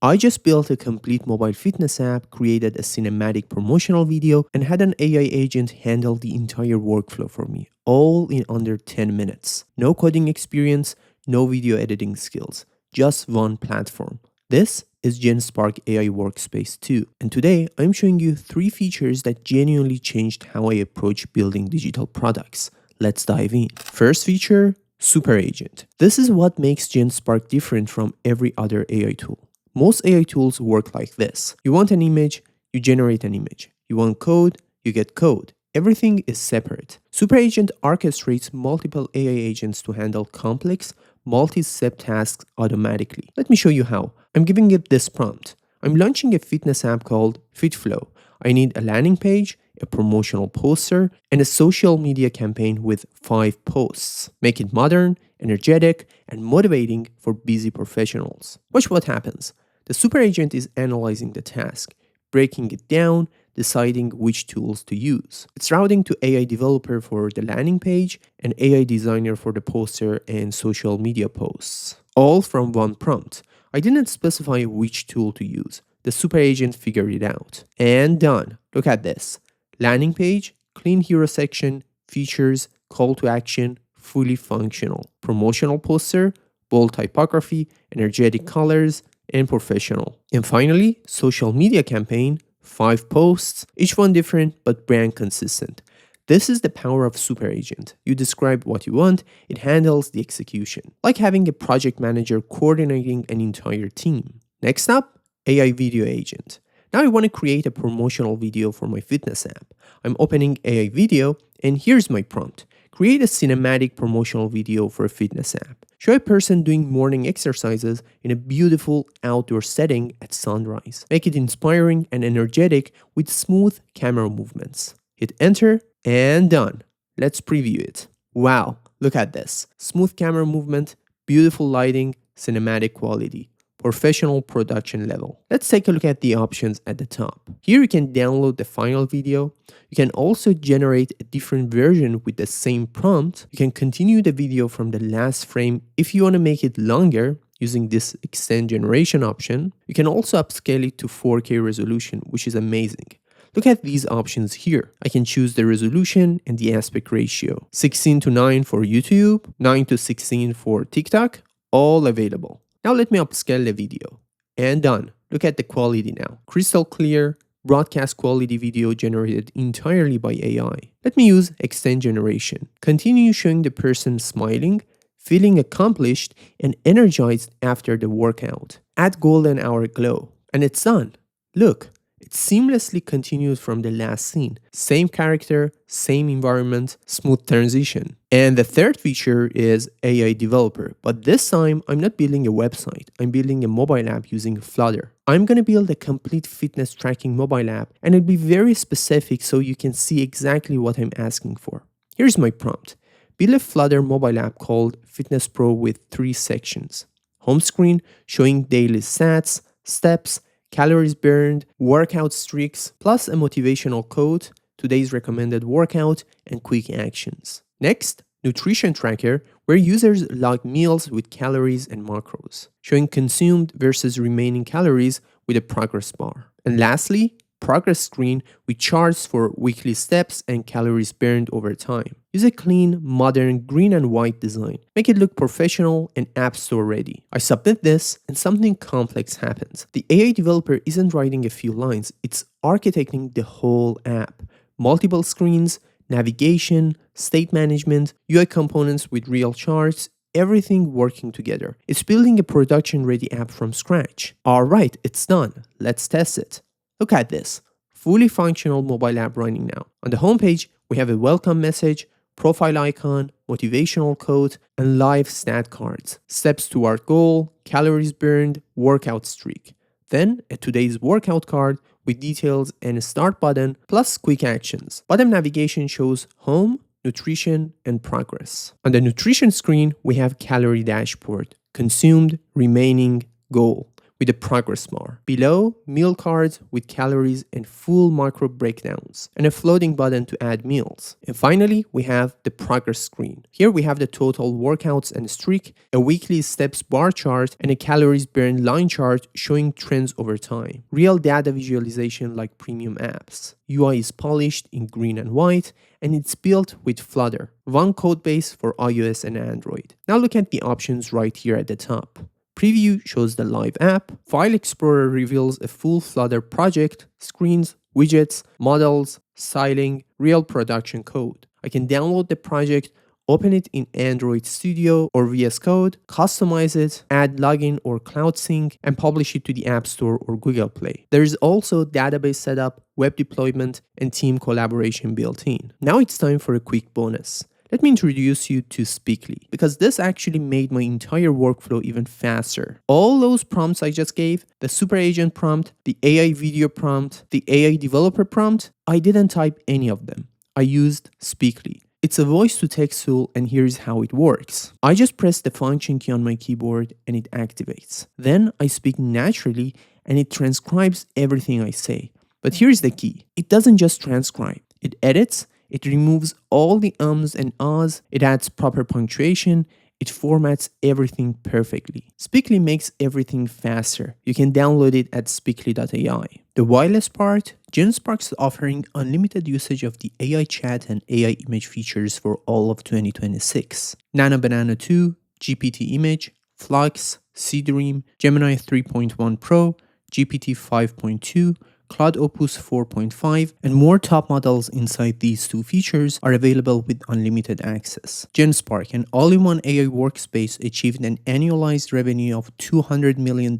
I just built a complete mobile fitness app, created a cinematic promotional video, and had an AI agent handle the entire workflow for me, all in under 10 minutes. No coding experience, no video editing skills, just one platform. This is Genspark AI Workspace 2, and today I'm showing you 3 features that genuinely changed how I approach building digital products. Let's dive in. First feature, Super Agent. This is what makes Genspark different from every other AI tool. Most AI tools work like this. You want an image, you generate an image. You want code, you get code. Everything is separate. Super Agent orchestrates multiple AI agents to handle complex, multi-step tasks automatically. Let me show you how. I'm giving it this prompt. I'm launching a fitness app called FitFlow. I need a landing page, a promotional poster, and a social media campaign with 5 posts. Make it modern, energetic, and motivating for busy professionals. Watch what happens. The super agent is analyzing the task, breaking it down, deciding which tools to use. It's routing to AI developer for the landing page and AI designer for the poster and social media posts. All from one prompt. I didn't specify which tool to use. The super agent figured it out. And done. Look at this. Landing page, clean hero section, features, call to action, fully functional. Promotional poster, bold typography, energetic colors, and professional. And finally, social media campaign, 5 posts, each one different but brand consistent. This is the power of Super Agent. You describe what you want, it handles the execution. Like having a project manager coordinating an entire team. Next up, AI Video Agent. Now I want to create a promotional video for my fitness app. I'm opening AI Video, and here's my prompt. Create a cinematic promotional video for a fitness app. Show a person doing morning exercises in a beautiful outdoor setting at sunrise. Make it inspiring and energetic with smooth camera movements. Hit enter and done. Let's preview it. Wow, look at this. Smooth camera movement, beautiful lighting, cinematic quality. Professional production level. Let's take a look at the options at the top. Here you can download the final video. You can also generate a different version with the same prompt. You can continue the video from the last frame if you want to make it longer using this extend generation option. You can also upscale it to 4K resolution, which is amazing. Look at these options here. I can choose the resolution and the aspect ratio. 16:9 for YouTube, 9:16 for TikTok, all available. Now let me upscale the video. And done. Look at the quality now. Crystal clear, broadcast quality video generated entirely by AI. Let me use extend generation. Continue showing the person smiling, feeling accomplished and energized after the workout. Add golden hour glow. And it's done. Look. It seamlessly continues from the last scene. Same character, same environment, smooth transition. And the third feature is AI developer. But this time, I'm not building a website. I'm building a mobile app using Flutter. I'm going to build a complete fitness tracking mobile app, and it'll be very specific so you can see exactly what I'm asking for. Here's my prompt. Build a Flutter mobile app called Fitness Pro with 3 sections. Home screen showing daily stats, steps, calories burned, workout streaks, plus a motivational quote, today's recommended workout, and quick actions. Next, nutrition tracker, where users log meals with calories and macros, showing consumed versus remaining calories with a progress bar. And lastly, progress screen with charts for weekly steps and calories burned over time. Use a clean, modern green and white design. Make it look professional and App Store ready. I submit this and something complex happens. The AI developer isn't writing a few lines, it's architecting the whole app. Multiple screens, navigation, state management, UI components with real charts, everything working together. It's building a production-ready app from scratch. Alright, it's done. Let's test it. Look at this. Fully functional mobile app running now. On the homepage, we have a welcome message, profile icon, motivational quote, and live stat cards. Steps toward goal, calories burned, workout streak. Then a today's workout card with details and a start button plus quick actions. Bottom navigation shows home, nutrition, and progress. On the nutrition screen, we have calorie dashboard, consumed, remaining, goal, with a progress bar. Below, meal cards with calories and full macro breakdowns, and a floating button to add meals. And finally, we have the progress screen. Here we have the total workouts and streak, a weekly steps bar chart, and a calories burned line chart showing trends over time. Real data visualization like premium apps. UI is polished in green and white, and it's built with Flutter, one codebase for iOS and Android. Now look at the options right here at the top. Preview shows the live app. File Explorer reveals a full Flutter project, screens, widgets, models, styling, real production code. I can download the project, open it in Android Studio or VS Code, customize it, add login or cloud sync, and publish it to the App Store or Google Play. There is also database setup, web deployment, and team collaboration built in. Now it's time for a quick bonus. Let me introduce you to Speakly, because this actually made my entire workflow even faster. All those prompts I just gave, the super agent prompt, the AI video prompt, the AI developer prompt, I didn't type any of them. I used Speakly. It's a voice-to-text tool, and here's how it works. I just press the function key on my keyboard and it activates. Then I speak naturally and it transcribes everything I say. But here's the key. It doesn't just transcribe. It edits, it removes all the ums and ahs, it adds proper punctuation, it formats everything perfectly. Speakly makes everything faster. You can download it at speakly.ai. The wireless part, Genspark is offering unlimited usage of the AI chat and AI image features for all of 2026. Nano Banana 2, GPT Image, Flux, Seedream, Gemini 3.1 Pro, GPT 5.2, Claude Opus 4.5, and more top models inside these two features are available with unlimited access. Genspark, an all-in-one AI workspace, achieved an annualized revenue of $200 million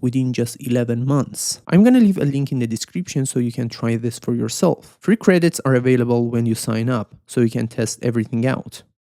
within just 11 months. I'm gonna leave a link in the description so you can try this for yourself. Free credits are available when you sign up, so you can test everything out.